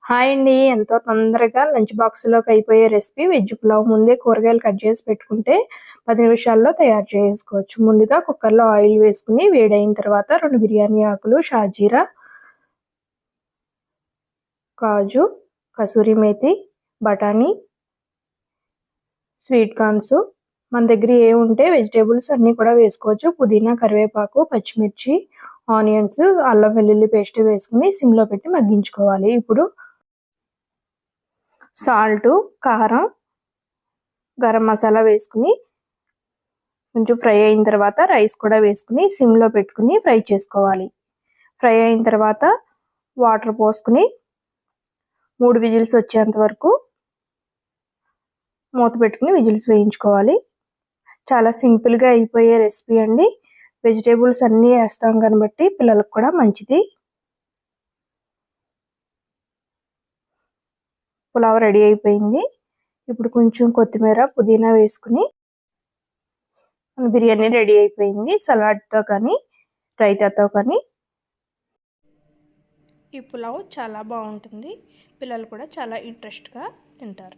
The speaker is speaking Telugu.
హాయ్ అండి. ఎంతో తొందరగా లంచ్ బాక్స్‌లోకి అయిపోయే రెసిపీ వెజ్ పులావ్. ముందే కూరగాయలు కట్ చేసి పెట్టుకుంటే 10 నిమిషాల్లో తయారు చేసుకోవచ్చు. ముందుగా కుక్కర్‌లో ఆయిల్ వేసుకుని వేడైన తర్వాత 2 బిర్యానీ ఆకులు, షాజీరా, కాజు, కసూరి మేతి, బఠానీ, స్వీట్ కార్న్స్, మన దగ్గర ఏముంటే వెజిటేబుల్స్ అన్నీ కూడా వేసుకోవచ్చు. పుదీనా, కరివేపాకు, పచ్చిమిర్చి, ఆనియన్స్, అల్లం వెల్లుల్లి పేస్ట్ వేసుకుని సిమ్లో పెట్టి మగ్గించుకోవాలి. ఇప్పుడు సాల్ట్, కారం, గరం మసాలా వేసుకుని కొంచెం ఫ్రై అయిన తర్వాత రైస్ కూడా వేసుకుని సిమ్లో పెట్టుకుని ఫ్రై చేసుకోవాలి. ఫ్రై అయిన తర్వాత వాటర్ పోసుకుని 3 విజిల్స్ వచ్చేంత వరకు మూత పెట్టుకుని విజిల్స్ వేయించుకోవాలి. చాలా సింపుల్గా అయిపోయే రెసిపీ అండి. వెజిటేబుల్స్ అన్నీ వేస్తాం కాబట్టి పిల్లలకు కూడా మంచిది. పులావ్ రెడీ అయిపోయింది. ఇప్పుడు కొంచెం కొత్తిమీర, పుదీనా వేసుకుని బిర్యానీ రెడీ అయిపోయింది. సలాడ్తో కానీ రైతాతో కానీ ఈ పులావ్ చాలా బాగుంటుంది. పిల్లలు కూడా చాలా ఇంట్రెస్ట్గా తింటారు.